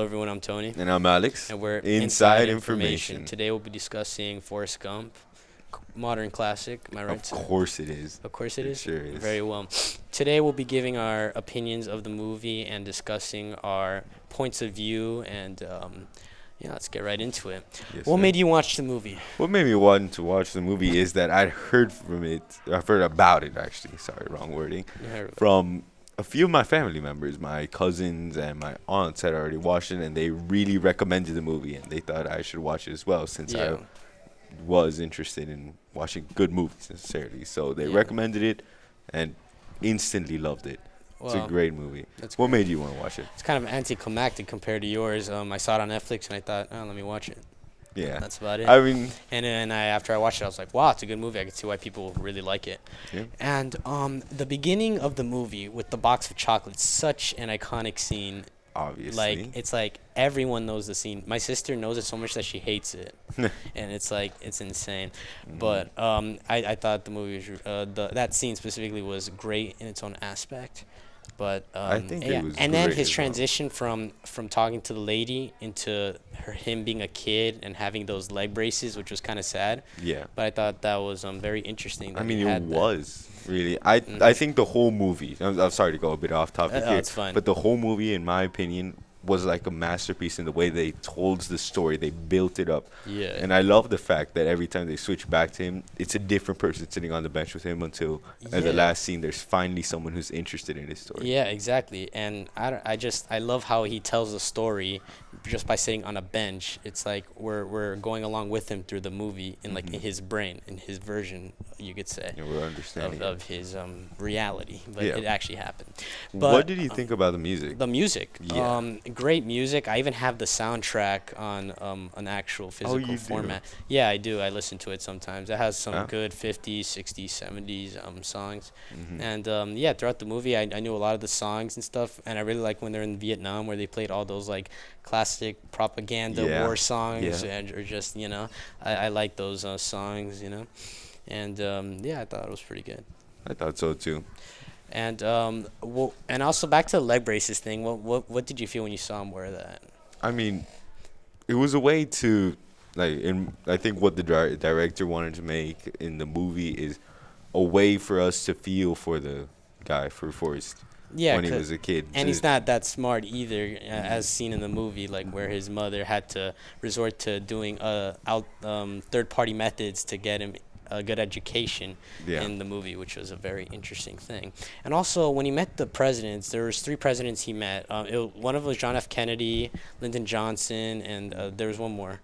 everyone. I'm Tony, And I'm Alex. and we're Inside Information. Today we'll be discussing Forrest Gump, modern classic. Am I right? Of course it is. Of course it It is. sure is. Very well. Today we'll be giving our opinions of the movie and discussing our points of view. And let's get right into it. Yes, What sir. made you watch the movie? What made me want to watch the movie is that I've heard about it actually. Sorry, wrong wording. From a few of my family members, my cousins and my aunts had already watched it, and they really recommended the movie, and they thought I should watch it as well since Yeah. I was interested in watching good movies necessarily. So they Yeah. recommended it, and instantly loved it. It's a Well, great movie. that's What great. made you want to watch it? It's kind of anticlimactic compared to yours. I saw it on Netflix and I thought, oh, let me watch it. Yeah. That's about it. I mean, And then after I watched it, I was like, wow, it's a good movie. I could see why people really like it. yeah. And the beginning of the movie with the box of chocolates, such an iconic scene. Obviously. Like, it's like everyone knows the scene. My sister knows it so much that she hates it. And it's like, it's insane. But I thought the movie was, that scene specifically was great in its own aspect. But I think it yeah. was And then great his as well. transition from talking to the lady into him being a kid and having those leg braces, which was kind of sad. Yeah. But I thought that was very interesting. I that mean, he it had that. was really. I think the whole movie. I'm sorry to go a bit off topic Oh, here, it's fine. but the whole movie, in my opinion, was like a masterpiece in the way they told the story. They built it up, Yeah. and I love the fact that every time they switch back to him, it's a different person sitting on the bench with him until at the Yeah. last scene, there's finally someone who's interested in his story. Yeah, exactly. And I love how he tells the story just by sitting on a bench. It's like we're going along with him through the movie in like in his brain, in his version, you could say, And we're understanding. it. of his reality. But Yeah. it actually happened. What But did you think about the music? the music, Yeah. great music. I even have the soundtrack on an actual physical you do? format. Yeah, I do. I listen to it sometimes. It has some Ah. good 50s, 60s, 70s songs. Mhm. And throughout the movie, I knew a lot of the songs and stuff. And I really like when they're in Vietnam, where they played all those like classic propaganda Yeah. war songs, Yeah. or just I like those songs, And I thought it was pretty good. I thought so too. And and also back to the leg braces thing. What did you feel when you saw him wear that? I mean, it was a way to, I think what the director wanted to make in the movie is a way for us to feel for the guy, for Forrest, Yeah, when he was a kid. and to- he's not that smart either, as seen in the movie, like where his mother had to resort to doing third-party methods to get him a good education Yeah. in the movie, which was a very interesting thing. And also, when he met the presidents, there was 3 presidents he met. One of them was John F. Kennedy, Lyndon Johnson, and there was one more.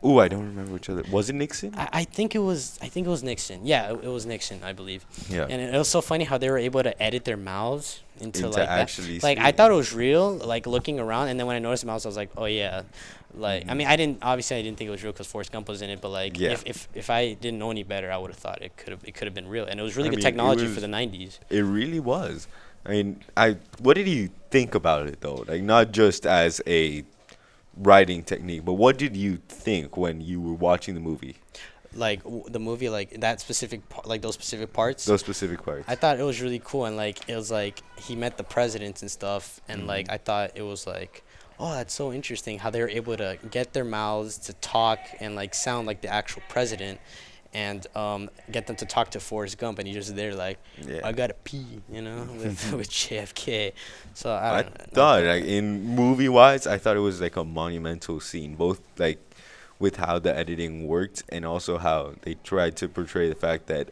Ooh, I don't remember which other. Was it Nixon? I think it was Nixon. Yeah, it was Nixon, I believe. Yeah. And it was so funny how they were able to edit their mouths into Into like that. actually Like I speaking. thought it was real, like looking around, and then when I noticed the mouths, I was like, oh yeah. Like I mean, I didn't think it was real because Forrest Gump was in it, but like Yeah. if I didn't know any better, I would have thought it could have been real, and it was really I good mean, it technology was- for the 90s. It really was. I mean, what did you think about it though? Like, not just as a writing technique, but what did you think when you were watching the movie? Like the movie, like that specific, like those specific parts. Those specific parts. I thought it was really cool, and like it was like he met the presidents and stuff, and like I thought it was like, oh, that's so interesting how they were able to get their mouths to talk and like sound like the actual president, and get them to talk to Forrest Gump, and he just there like, Yeah. I gotta pee, with JFK. So I I don't know. thought, like, in movie wise, I thought it was like a monumental scene, both like with how the editing worked and also how they tried to portray the fact that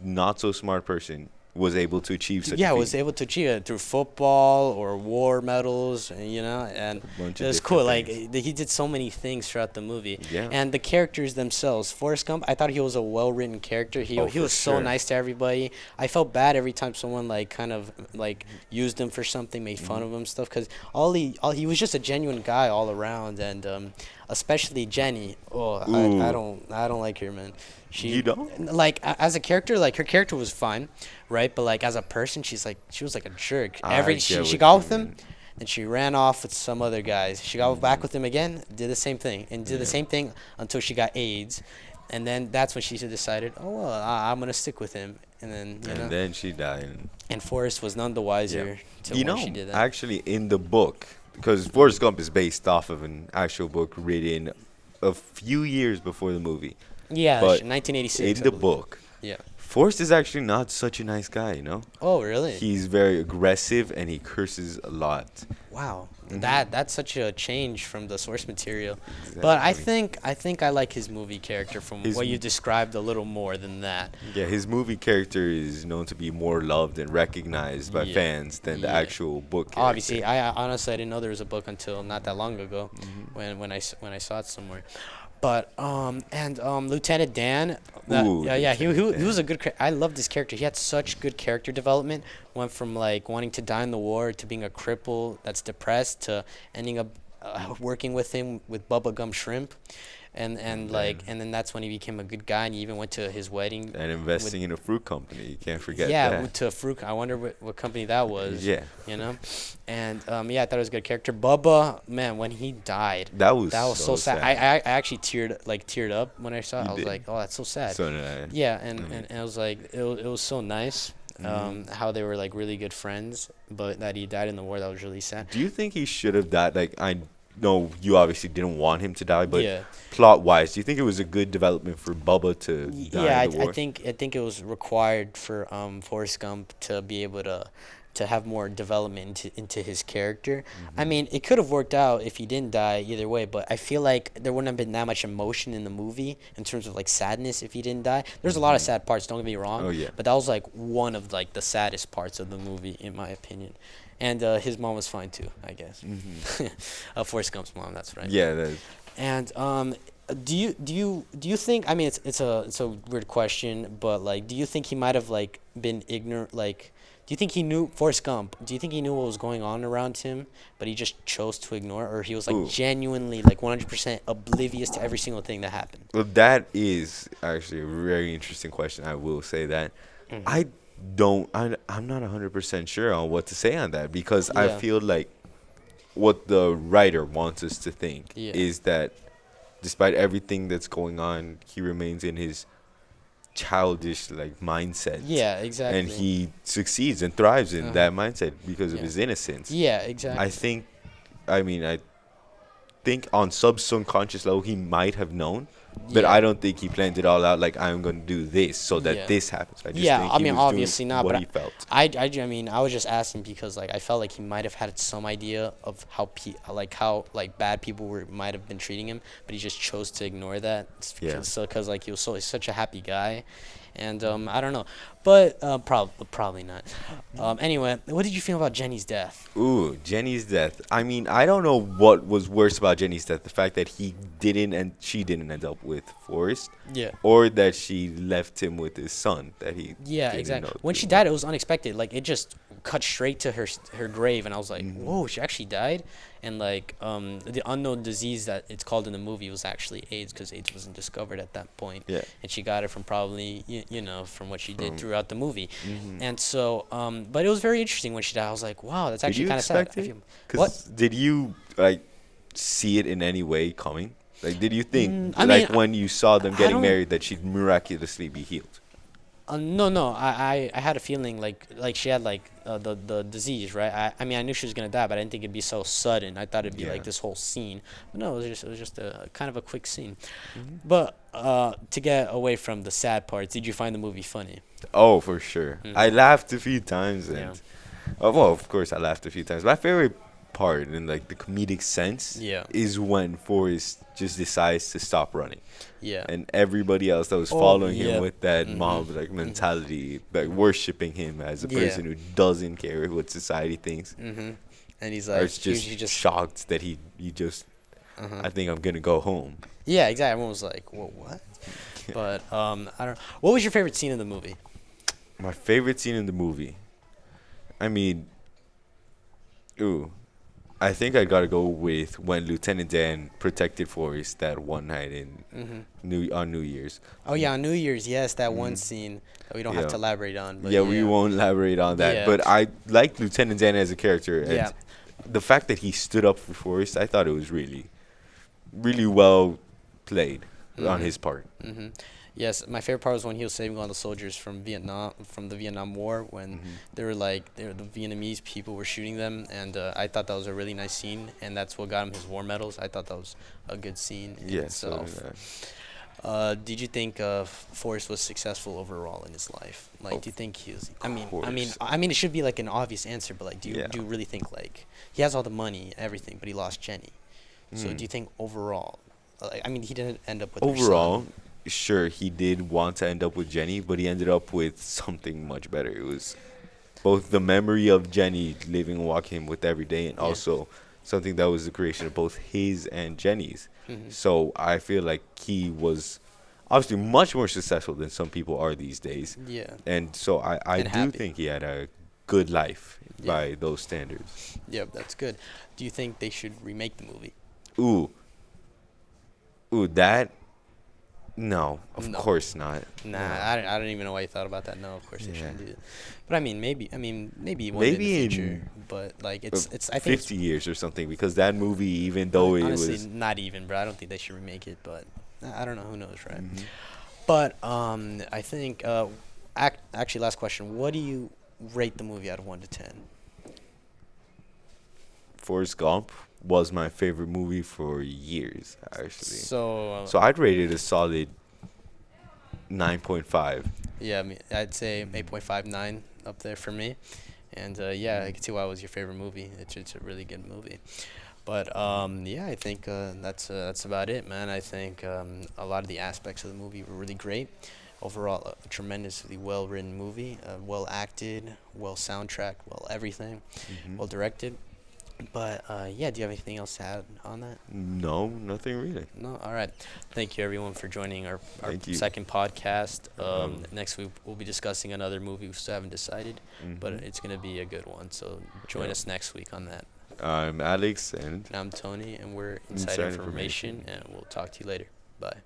not so smart person was able to achieve such. Yeah, a feat. was able to achieve it through football or war medals, and bunch it of was cool. different Like things. he did so many things throughout the movie, Yeah. and the characters themselves. Forrest Gump, I thought he was a well-written character. He Oh, he for was so sure. nice to everybody. I felt bad every time someone like kind of like used him for something, made fun Mm-hmm. of him stuff, because he was just a genuine guy all around, and especially Jenny. Oh, Ooh. I don't like her, man. You don't? Like as a character, like her character was fine, right? But like as a person, she was like a jerk. I get She what got you with him, mean. then she ran off with some other guys. She got back with him again, did the same thing, and did the same thing until she got AIDS, and then that's when she decided, oh well, I'm gonna stick with him, and then And then she died. and Forrest was none the wiser to You when know, she did that. actually, in the book, because Forrest Gump is based off of an actual book written a few years before the movie. Yeah, But 1986. in I the believe. book, Yeah. Forrest is actually not such a nice guy, you know? Oh, really? He's very aggressive and he curses a lot. Wow. Mhm. That's such a change from the source material. But Exactly. I think I like his movie character from His what you m- described a little more than that. Yeah, his movie character is known to be more loved and recognized by Yeah. fans than the Yeah. actual book Obviously, character. I honestly I didn't know there was a book until not that long ago, Hmm. when I saw it somewhere. But Lieutenant Dan, Ooh, yeah, Lieutenant he was a Dan. good. I loved his character. He had such good character development. Went from like wanting to die in the war to being a cripple that's depressed to ending up working with him with Bubba Gum Shrimp, and then that's when he became a good guy and he even went to his wedding. And investing in a fruit company. You can't forget Yeah, that. to Fruit. I wonder what company that was. Yeah. You know, and yeah, I thought it was a good character. Bubba, man, when he died, That was that was so sad. I actually teared up when I saw it. You I was did. like, oh, that's so sad. So did I. Yeah, Mhm. and I was like, it was so nice. Mhm. How they were like really good friends, but that he died in the war, that was really sad. Do you think he should have died? Like, I know you obviously didn't want him to die, but Yeah. plot wise, do you think it was a good development for Bubba to die Yeah, in the war? I think it was required for Forrest Gump to be able to have more development into his character. I Mhm. mean, it could have worked out if he didn't die either way, but I feel like there wouldn't have been that much emotion in the movie in terms of like sadness if he didn't die. There's a lot of Mhm. sad parts, don't get me wrong, Oh, yeah. but that was like one of like the saddest parts of the movie in my opinion. And his mom was fine too, I guess. Mhm. Forrest Gump's mom, that's right. Yeah, that, And do you think? I mean, it's a weird question, but like, do you think he might have like been ignorant? Like, do you think he knew Forrest Gump? Do you think he knew what was going on around him, but he just chose to ignore, or he was like Ooh. genuinely like 100% oblivious to every single thing that happened? well, that is actually a very interesting question. I will say that. Hmm. I I'm not 100% sure on what to say on that because I Yeah. feel like what the writer wants us to think Yeah. is that despite everything that's going on, he remains in his childish like mindset. Yeah, exactly. And he succeeds and thrives in Uh-huh. that mindset because of Yeah. his innocence. Yeah, exactly. I think on subconscious level he might have known, but Yeah. I don't think he planned it all out like I'm gonna do this so that Yeah. this happens. I just Yeah, think I he mean, was doing obviously not, what but he felt. I mean, I was just asking because like I felt like he might have had some idea of how like bad people might have been treating him, but he just chose to ignore that. Yeah. Because like he's such a happy guy, and I don't know, but probably not. Anyway, what did you feel about Jenny's death? Ooh, Jenny's death. I mean, I don't know what was worse about Jenny's death, the fact that she didn't end up with Forrest, Yeah. or that she left him with his son that he Yeah, didn't exactly. know When to she be died, it was unexpected. Like it just cut straight to her grave, and I was like, Mhm. "Whoa, she actually died!" And like the unknown disease that it's called in the movie was actually AIDS because AIDS wasn't discovered at that point, Yeah. and she got it from probably you know from what she did From- throughout the movie, Mhm. and so but it was very interesting when she died. I was like, "Wow, that's Did actually you kind of sad." expect it? What? 'Cause did you like see it in any way coming? Like, did you think I like mean, when you saw them I getting don't- married that she'd miraculously be healed? No. I had a feeling like she had like the disease, right? I mean, I knew she was gonna die, but I didn't think it'd be so sudden. I thought it'd be Yeah. like this whole scene. But no, it was just a kind of a quick scene. Mhm. But to get away from the sad parts, did you find the movie funny? Oh, for sure. Mhm. I laughed a few times, and Yeah. well, of course, I laughed a few times. My favorite part, in like the comedic sense, Yeah. is when Forrest just decides to stop running, Yeah. and everybody else that was Oh, following yeah. him with that Mhm. mob like mentality, like worshiping him as a Yeah. person who doesn't care what society thinks, Mhm. And he's or like, it's just he just shocked that he just. uh-huh. I think I'm gonna go home. Yeah, exactly. Everyone was like, "Whoa, what?" But I don't. What was your favorite scene in the movie? My favorite scene in the movie. I mean, I think I gotta go with when Lieutenant Dan protected Forrest that one night in Mhm. on New Year's. Oh yeah, on New Year's, yes, that one Mhm. scene that we don't Yeah. have to elaborate on. But Yeah, we won't elaborate on that. Yeah. But I like Lieutenant Dan as a character, and Yeah. the fact that he stood up for Forrest, I thought it was really, really well played on Mhm. his part. Mhm. Yes, my favorite part was when he was saving all the soldiers from Vietnam, from the Vietnam War, when they were like, the Vietnamese people were shooting them, and I thought that was a really nice scene, and that's what got him his war medals. I thought that was a good scene in Yeah, so did itself. I. Did you think Forrest was successful overall in his life? Like, do you think he was? Course. I mean, it should be like an obvious answer, but like, Yeah. do you really think like he has all the money, everything, but he lost Jenny? So do Mm. you think overall? Like, I mean, he didn't end up with Overall, her son. sure, he did want to end up with Jenny, but he ended up with something much better. It was both the memory of Jenny living and walking with every day, and Yeah. also something that was the creation of both his and Jenny's. Mhm. So I feel like he was obviously much more successful than some people are these days. Yeah. And so I And do happy. think he had a good life Yeah. by those standards. Yeah, that's good. Do you think they should remake the movie? Ooh, that no, of No. course not. Nah, No. I don't even know why you thought about that. No, of course they Yeah. shouldn't do it. But I mean, maybe one in the Maybe in future. But like, uh, it's I think 50 years or something, because that movie, even though it honestly was not even, bro. I don't think they should remake it. But I don't know. Who knows, right? Mhm. But I think actually, last question. What do you rate the movie out of 1 to 10? Forrest Gump was my favorite movie for years, actually. So So I'd rate it a solid 9.5. yeah, I mean, I'd say 8.59 up there for me. And yeah, I can see why it was your favorite movie. It's a really good movie. But yeah, I think that's about it, man. I think a lot of the aspects of the movie were really great. Overall, a tremendously well written movie, well acted, well soundtracked, well everything, well directed. But yeah, do you have anything else to add on that? No, nothing really. No, all right. Thank you everyone for joining our Thank you. second podcast. Um, Next week we'll be discussing another movie we still haven't decided, but Mhm. it's gonna be a good one. So join Yeah. us next week on that. I'm Alex, and And I'm Tony, and we're Inside Inside Information, Information. and we'll talk to you later. Bye.